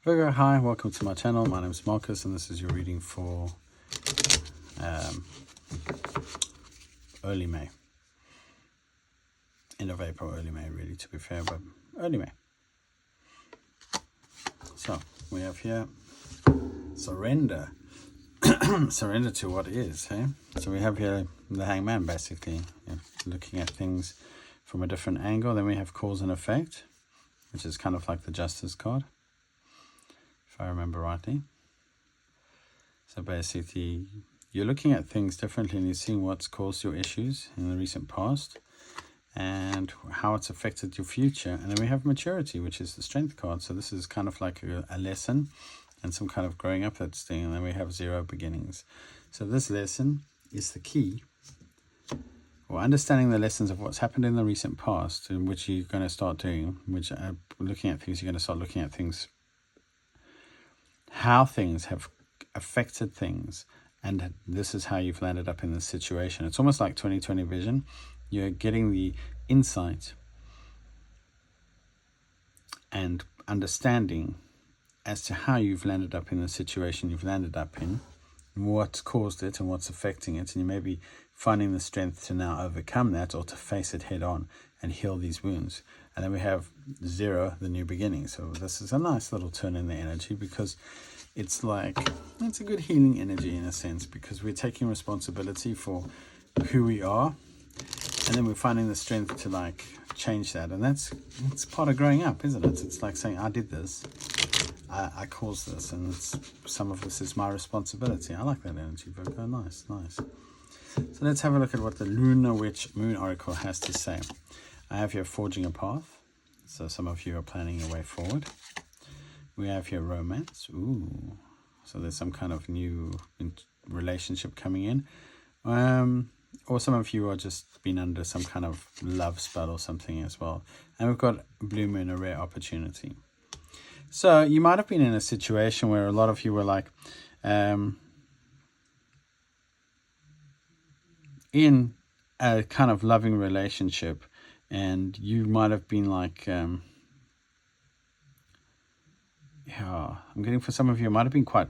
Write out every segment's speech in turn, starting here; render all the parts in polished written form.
Virgo, hi, welcome to my channel. My name is Marcus and this is your reading for early May. End of April, early May, really, to be fair, but early May. So, we have here surrender. Surrender to what is, hey? So we have here the hangman, basically, looking at things from a different angle. Then we have cause and effect, which is kind of like the justice card, if I remember rightly. So basically, you're looking at things differently and you're seeing what's caused your issues in the recent past and how it's affected your future. And then we have maturity, which is the strength card. So this is kind of like a lesson and some kind of growing up that's thing. And then we have zero beginnings. So this lesson is the key, or understanding the lessons of what's happened in the recent past, in which you're going to start doing, which looking at things, you're going to start looking at things, how things have affected things, and this is how you've landed up in this situation. It's almost like 2020 vision. You're getting the insight and understanding as to how you've landed up in the situation you've landed up in, what's caused it and what's affecting it, and you may be finding the strength to now overcome that or to face it head on and heal these wounds. And then we have zero, the new beginning. So this is a nice little turn in the energy, because it's like, it's a good healing energy in a sense, because we're taking responsibility for who we are, and then we're finding the strength to like change that. And it's part of growing up, isn't it? It's like saying, I did this, I caused this, and some of this is my responsibility. I like that energy, Virgo. Nice. So let's have a look at what the Lunar Witch Moon Oracle has to say. I have here forging a path. So some of you are planning your way forward. We have here romance. Ooh. So there's some kind of new relationship coming in. Or some of you are just been under some kind of love spell or something as well. And we've got blue moon, a rare opportunity. So you might have been in a situation where a lot of you were like in a kind of loving relationship, and you might have been like, I'm getting for some of you, it might have been quite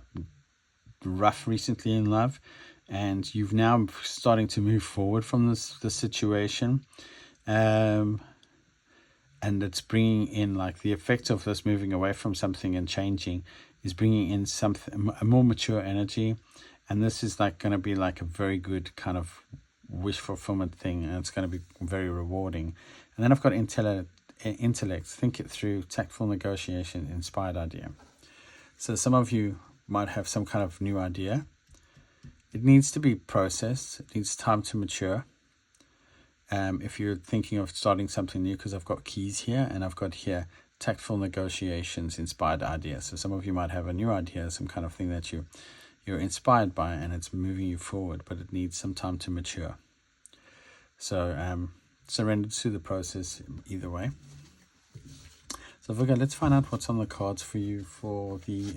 rough recently in love, and you've now starting to move forward from this situation. And it's bringing in, like, the effect of this moving away from something and changing is bringing in something, a more mature energy. And this is like going to be like a very good kind of wish fulfillment thing, and it's going to be very rewarding. And then I've got intellect, think it through, tactful negotiation, inspired idea. So some of you might have some kind of new idea. It needs to be processed. It needs time to mature. If you're thinking of starting something new, because I've got keys here, and I've got here tactful negotiations, inspired ideas. So some of you might have a new idea, some kind of thing that you're inspired by, and it's moving you forward, but it needs some time to mature. So surrender to the process either way. So Virgo, let's find out what's on the cards for you for the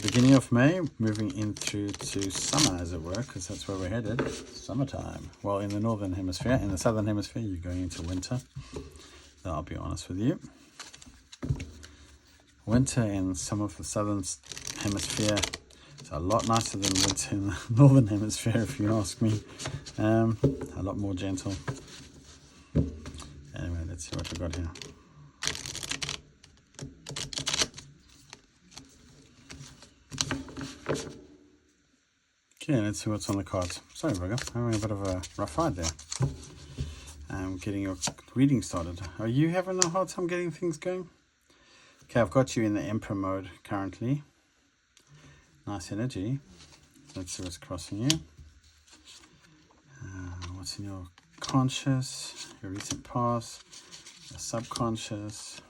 beginning of May, moving in through to summer, as it were, because that's where we're headed. Summertime. Well, in the northern hemisphere. In the southern hemisphere, you're going into winter. I'll be honest with you. Winter in some of the southern hemisphere is a lot nicer than winter in the northern hemisphere, if you ask me. A lot more gentle. Anyway, let's see what we've got here. Okay, let's see what's on the cards. Sorry, Virgo, I'm having a bit of a rough ride there. Getting your reading started. Are you having a hard time getting things going? Okay, I've got you in the Emperor mode currently. Nice energy. Let's see what's crossing you. What's in your conscious, your recent past, your subconscious.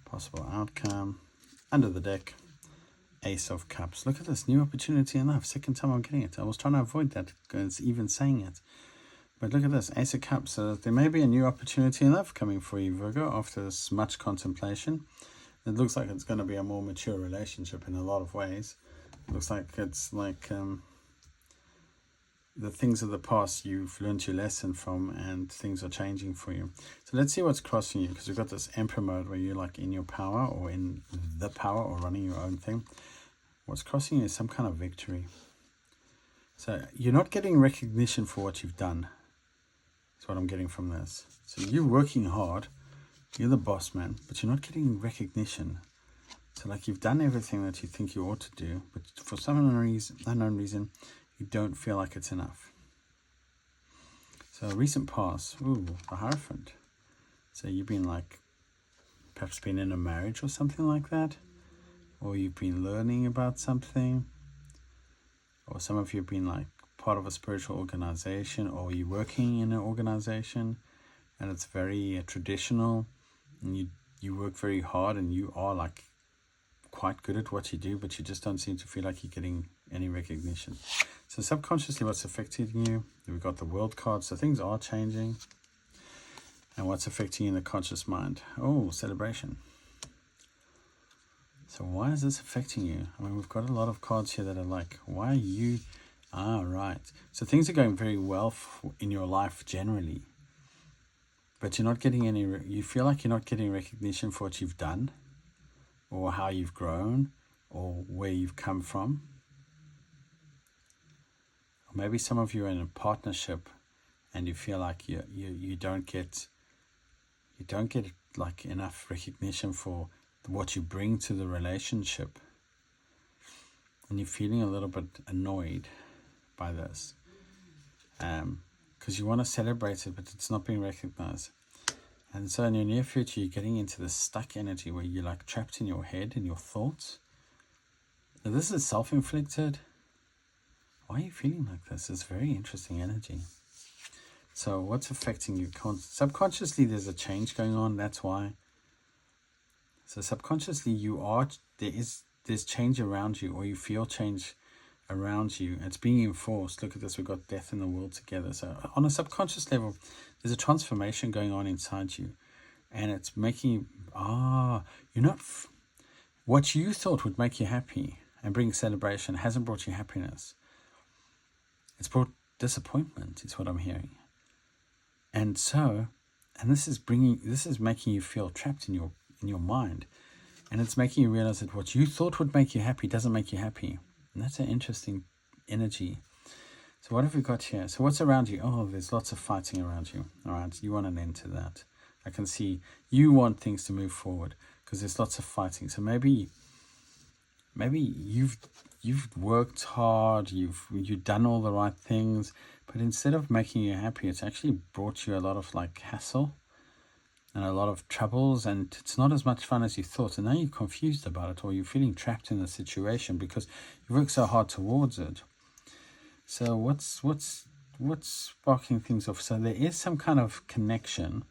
Possible outcome. Under the deck, Ace of Cups. Look at this, new opportunity in love. Second time I'm getting it. I was trying to avoid that, because even saying it. But look at this, Ace of Cups. So there may be a new opportunity in love coming for you, Virgo, after this much contemplation. It looks like it's going to be a more mature relationship in a lot of ways. It looks like it's like the things of the past you've learned your lesson from, and things are changing for you. So let's see what's crossing you, because we've got this Emperor mode where you're like in your power, or in the power, or running your own thing. What's crossing you is some kind of victory. So you're not getting recognition for what you've done. That's what I'm getting from this. So you're working hard, you're the boss man, but you're not getting recognition. So like you've done everything that you think you ought to do, but for some unknown reason, you don't feel like it's enough. So recent past, ooh, the Hierophant. So you've been like, perhaps been in a marriage or something like that, or you've been learning about something, or some of you have been like part of a spiritual organization, or you're working in an organization, and it's very traditional, and you work very hard, and you are like quite good at what you do, but you just don't seem to feel like you're getting any recognition. So subconsciously, what's affecting you? We've got the World card, so things are changing. And what's affecting you in the conscious mind? Oh, celebration. So why is this affecting you? I mean, we've got a lot of cards here that are like, why are you... right. So things are going very well in your life generally, but you're not getting any... You feel like you're not getting recognition for what you've done, or how you've grown, or where you've come from. Or maybe some of you are in a partnership, and you feel like you don't get like enough recognition for what you bring to the relationship, and you're feeling a little bit annoyed by this, because you want to celebrate it, but it's not being recognized. And so in your near future, you're getting into this stuck energy where you're like trapped in your head and your thoughts. Now, this is self-inflicted. Why are you feeling like this? It's very interesting energy. So what's affecting you? Subconsciously, there's a change going on. That's why. So subconsciously, there's change around you, or you feel change around you. It's being enforced. Look at this. We've got death in the world together. So on a subconscious level, there's a transformation going on inside you, and it's making you, you're not, what you thought would make you happy and bring celebration hasn't brought you happiness. It's brought disappointment, is what I'm hearing. And so, and this is making you feel trapped in your mind, and it's making you realize that what you thought would make you happy doesn't make you happy. And that's an interesting energy. So what have we got here? So what's around you? Oh, there's lots of fighting around you. All right, you want an end to that. I can see you want things to move forward because there's lots of fighting. So maybe you've worked hard, you've done all the right things, but instead of making you happy, it's actually brought you a lot of like hassle and a lot of troubles, and it's not as much fun as you thought. And now you're confused about it, or you're feeling trapped in the situation because you worked so hard towards it. So what's sparking things off? So there is some kind of connection,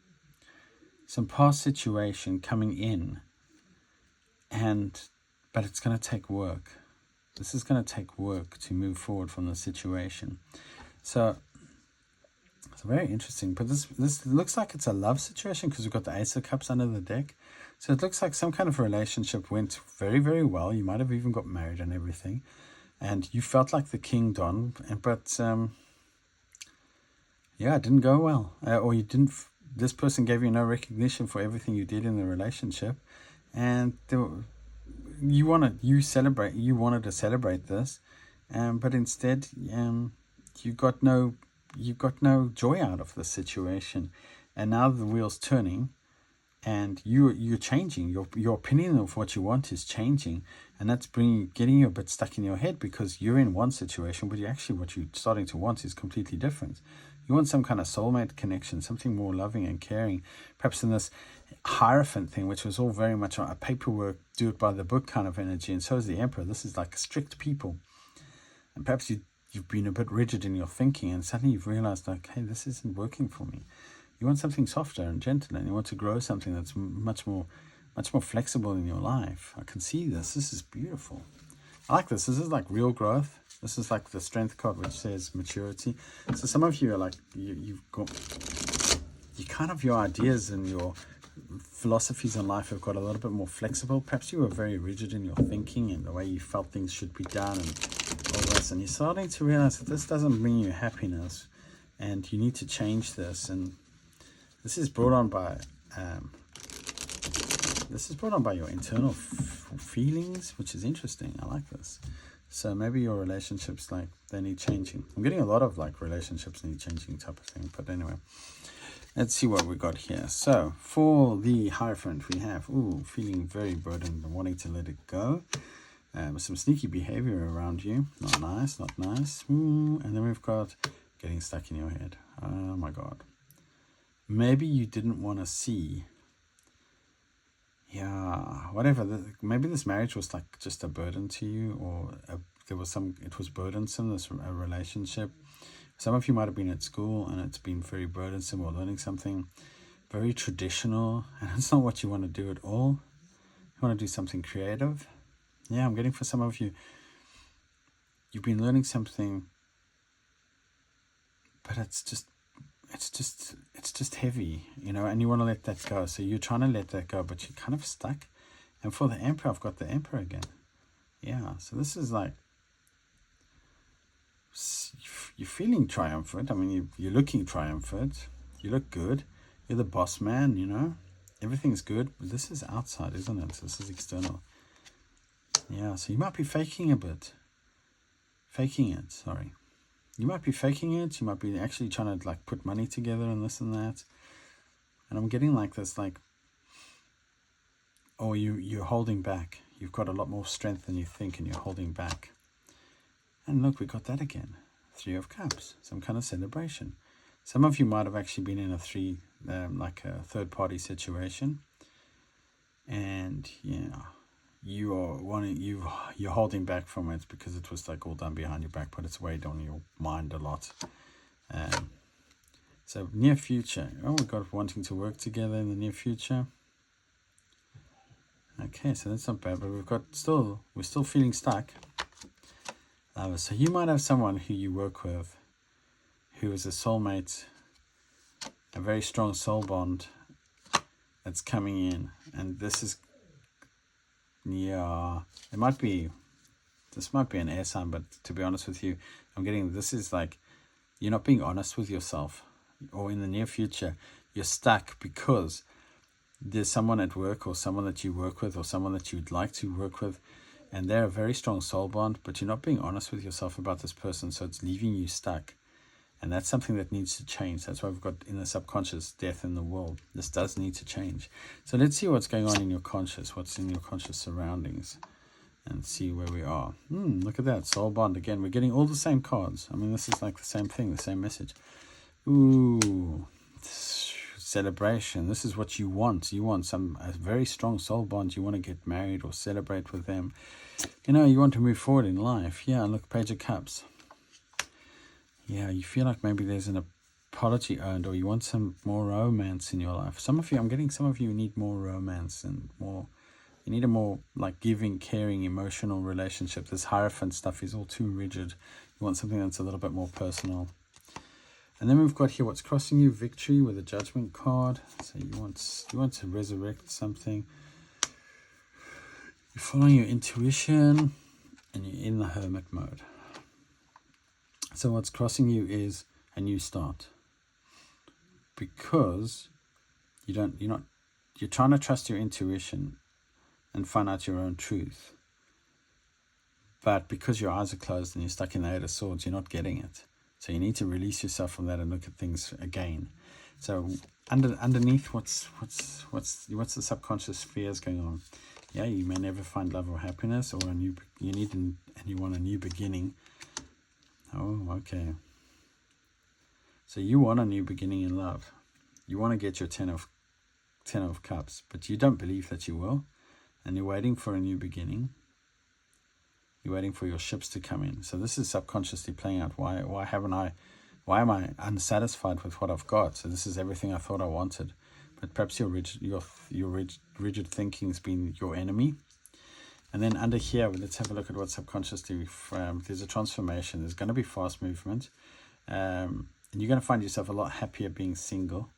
some past situation coming in, but it's going to take work. This is going to take work to move forward from the situation. So it's very interesting. But this looks like it's a love situation because we've got the Ace of Cups under the deck. So it looks like some kind of relationship went very, very well. You might have even got married and everything. And you felt like the king, Don. But it didn't go well. Or you didn't. This person gave you no recognition for everything you did in the relationship. And you wanted to celebrate this, but instead you got no joy out of the situation. And now the wheel's turning, and you're changing. Your opinion of what you want is changing, and that's getting you a bit stuck in your head because you're in one situation, but what you're starting to want is completely different. You want some kind of soulmate connection, something more loving and caring. Perhaps in this Hierophant thing, which was all very much a paperwork, do it by the book kind of energy, and so is the Emperor. This is like strict people. And perhaps you've been a bit rigid in your thinking, and suddenly you've realized, like, hey, this isn't working for me. You want something softer and gentler, and you want to grow something that's much more flexible in your life. I can see this. This is beautiful. I like this. This is like real growth. This is like the Strength card, which says maturity. So some of you are like, your ideas and your philosophies in life have got a little bit more flexible. Perhaps you were very rigid in your thinking and the way you felt things should be done and all this, and you're starting to realize that this doesn't bring you happiness, and you need to change this. And this is brought on by your internal feelings, which is interesting. I like this. So maybe your relationships, like, they need changing. I'm getting a lot of like relationships need changing type of thing. But anyway, let's see what we got here. So for the Hierophant, we have feeling very burdened and wanting to let it go. Some sneaky behavior around you. Not nice, not nice. And then we've got getting stuck in your head. Oh my God. Maybe you didn't want to see. Yeah, whatever. Maybe this marriage was like just a burden to you, or it was burdensome, a relationship. Some of you might have been at school and it's been very burdensome, or learning something very traditional, and it's not what you want to do at all. You want to do something creative. Yeah, I'm getting for some of you, you've been learning something, but it's just heavy, and you want to let that go. So you're trying to let that go, but you're kind of stuck. And for the Emperor, I've got the Emperor again. Yeah, so this is like, you're feeling triumphant. I mean, you're looking triumphant. You look good. You're the boss man, Everything's good. But this is outside, isn't it? So this is external. Yeah, so you might be faking it, sorry. You might be faking it. You might be actually trying to like put money together and this and that. And I'm getting like this, like, or you're holding back. You've got a lot more strength than you think, and you're holding back. And look, we got that again. 3 of Cups, some kind of celebration. Some of you might have actually been in a third party situation. And yeah, you're holding back from it because it was like all done behind your back, but it's weighed on your mind a lot. So near future, we got wanting to work together in the near future. Okay, so that's not bad, but we're still feeling stuck. So you might have someone who you work with who is a soulmate, a very strong soul bond that's coming in, and this is, yeah, this might be an air sign, but to be honest with you, I'm getting, this is like, you're not being honest with yourself, or in the near future, you're stuck because there's someone at work, or someone that you work with, or someone that you'd like to work with, and they're a very strong soul bond, but you're not being honest with yourself about this person, so it's leaving you stuck. And that's something that needs to change. That's why we've got in the subconscious death in the world. This does need to change. So let's see what's going on in your conscious, what's in your conscious surroundings, and see where we are. Look at that, soul bond. Again, we're getting all the same cards. I mean, this is like the same thing, the same message. Ooh, celebration. This is what you want. You want a very strong soul bond. You want to get married or celebrate with them. You want to move forward in life. Yeah, look, Page of Cups. Yeah, you feel like maybe there's an apology earned, or you want some more romance in your life. Some of you need more romance and more. You need a more like giving, caring, emotional relationship. This Hierophant stuff is all too rigid. You want something that's a little bit more personal. And then we've got here what's crossing you, Victory, with a Judgment card. So you want to resurrect something. You're following your intuition, and you're in the Hermit mode. So what's crossing you is a new start, because you're trying to trust your intuition and find out your own truth. But because your eyes are closed and you're stuck in the 8 of Swords, you're not getting it. So you need to release yourself from that and look at things again. So underneath, what's the subconscious fears going on? Yeah, you may never find love or happiness, or you want a new beginning. Oh, okay. So you want a new beginning in love. You want to get your 10 of Cups, but you don't believe that you will, and you're waiting for a new beginning. You're waiting for your ships to come in. So this is subconsciously playing out. Why am I unsatisfied with what I've got? So this is everything I thought I wanted, but perhaps your rigid thinking's been your enemy. And then under here, let's have a look at what subconsciously, there's a transformation. There's going to be fast movement. And you're going to find yourself a lot happier being single.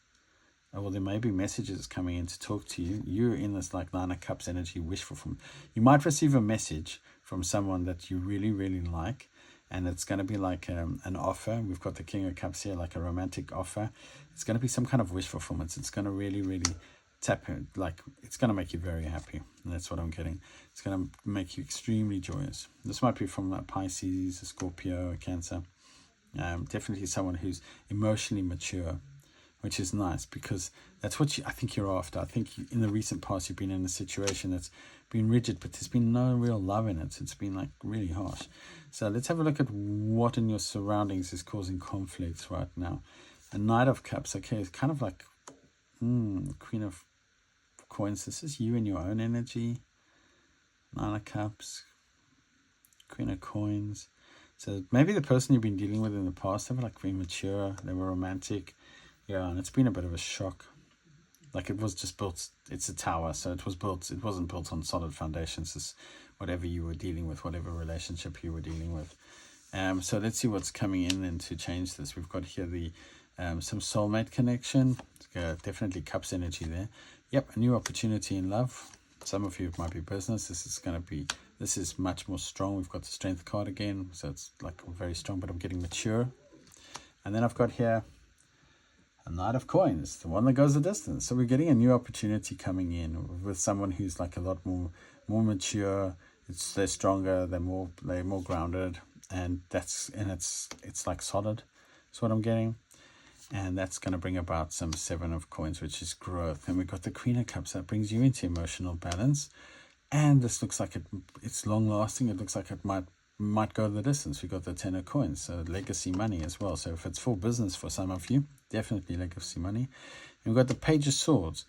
Or there may be messages coming in to talk to you. You're in this like 9 of Cups energy, wishful from. You might receive a message from someone that you really, really like. and it's going to be like an offer. We've got the King of Cups here, like a romantic offer. It's going to be some kind of wish fulfillment. It's going to really, really tap in, like it's going to make you very happy. And that's what I'm getting. It's going to make you extremely joyous. This might be from a Pisces, a Scorpio, a Cancer. Definitely someone who's emotionally mature, which is nice, because that's what I think you're after. I think in the recent past you've been in a situation that's been rigid, but there's been no real love in it. It's been like really harsh. So let's have a look at what in your surroundings is causing conflicts right now. A Knight of Cups. Okay, it's kind of like Queen of Coins. This is you and your own energy. Nine of Cups, Queen of Coins. So maybe the person you've been dealing with in the past, they were like very mature, they were romantic. Yeah, and it's been a bit of a shock. Like it was just built, it's a tower, so it wasn't built on solid foundations. It's whatever you were dealing with, whatever relationship you were dealing with. So let's see what's coming in then to change this. We've got here the some soulmate connection. Definitely Cups energy there. Yep, a new opportunity in love. Some of you it might be business. This is much more strong. We've got the Strength card again, so it's like very strong, but I'm getting mature. And then I've got here a Knight of Coins, the one that goes the distance. So we're getting a new opportunity coming in with someone who's like a lot more mature. They're stronger. They're more grounded, and it's like solid. That's what I'm getting. And that's going to bring about some Seven of Coins, which is growth. And we've got the Queen of Cups that brings you into emotional balance. And this looks like it's long lasting. It looks like it might go the distance. We've got the Ten of Coins, so legacy money as well. So if it's for business for some of you, definitely legacy money. And we've got the Page of Swords.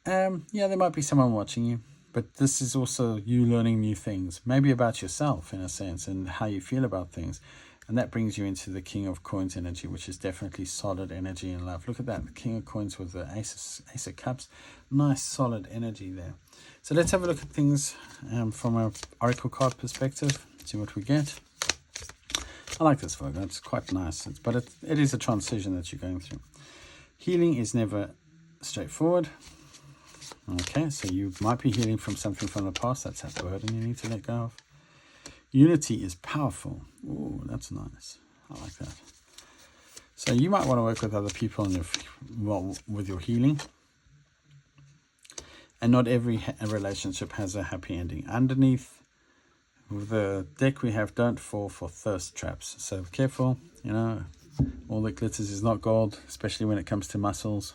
Yeah, there might be someone watching you, but this is also you learning new things, maybe about yourself in a sense, and how you feel about things. And that brings you into the King of Coins energy, which is definitely solid energy in love. Look at that, the King of Coins with the Ace of Cups. Nice, solid energy there. So let's have a look at things from an Oracle card perspective, see what we get. I like this, Virgo. It's quite nice, but it is a transition that you're going through. Healing is never straightforward. Okay, so you might be healing from something from the past. That's a burden you need to let go of. Unity is powerful. Oh, that's nice. I like that. So you might want to work with other people with your healing. And not every relationship has a happy ending. Underneath the deck we have don't fall for thirst traps. So be careful, all that glitters is not gold, especially when it comes to muscles.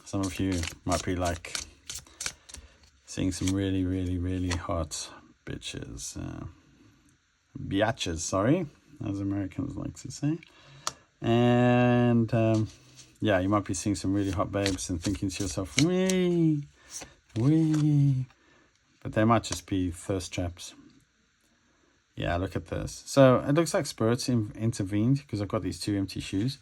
Some of you might be like seeing some really, really, really hot bitches, biatches, sorry, as Americans like to say. And yeah, you might be seeing some really hot babes and thinking to yourself, wee, but they might just be thirst traps. Yeah, look at this. So it looks like spirits intervened, because I've got these two empty shoes.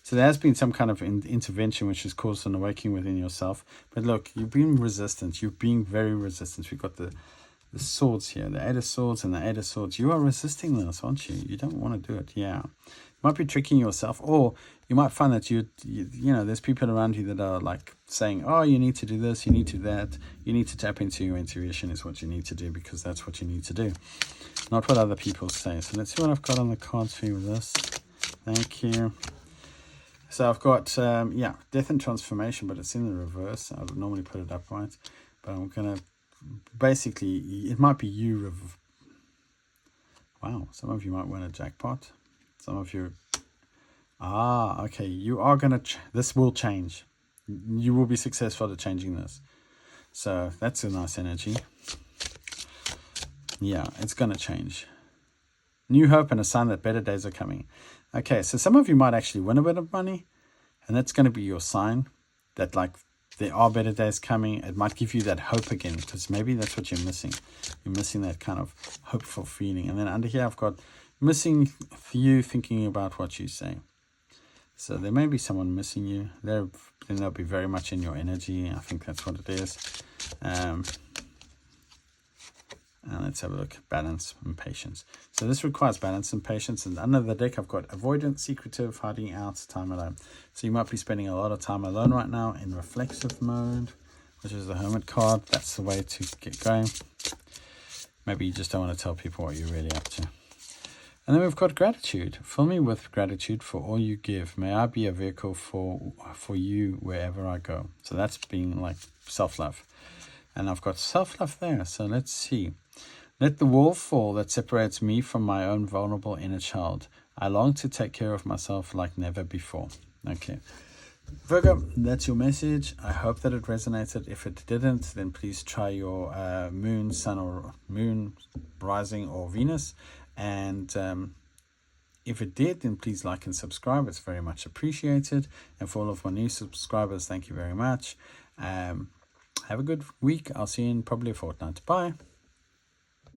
So there has been some kind of intervention which has caused an awakening within yourself. But look, you've been resistant. You're being very resistant. We've got the swords here, the Eight of Swords and the Eight of Swords. You are resisting this, aren't you? You don't want to do it. Yeah. You might be tricking yourself, or you might find that you there's people around you that are like saying, oh, you need to do this, you need to do that, you need to tap into your intuition is what you need to do, because that's what you need to do, not what other people say. So let's see what I've got on the cards for you with this. Thank you. So I've got death and transformation, but it's in the reverse. I would normally put it upright, but I'm gonna basically, it might be you. Wow, some of you might win a jackpot. Some of you, okay, you are going to, this will change. You will be successful at changing this. So that's a nice energy. Yeah, it's going to change. New hope and a sign that better days are coming. Okay, so some of you might actually win a bit of money, and that's going to be your sign that like there are better days coming. It might give you that hope again, because maybe that's what you're missing. You're missing that kind of hopeful feeling. And then under here, I've got missing you thinking about what you say. So there may be someone missing you. Then they'll be very much in your energy. I think that's what it is. And let's have a look at balance and patience. So this requires balance and patience. And under the deck, I've got avoidant, secretive, hiding out, time alone. So you might be spending a lot of time alone right now in reflexive mode, which is the Hermit card. That's the way to get going. Maybe you just don't want to tell people what you're really up to. And then we've got gratitude. Fill me with gratitude for all you give. May I be a vehicle for you wherever I go. So that's being like self-love. And I've got self-love there. So let's see. Let the wall fall that separates me from my own vulnerable inner child. I long to take care of myself like never before. Okay. Virgo, that's your message. I hope that it resonated. If it didn't, then please try your moon, sun, or moon, rising, or Venus. And if it did, then please like and subscribe. It's very much appreciated. And for all of my new subscribers, thank you very much. Have a good week. I'll see you in probably a fortnight. Bye.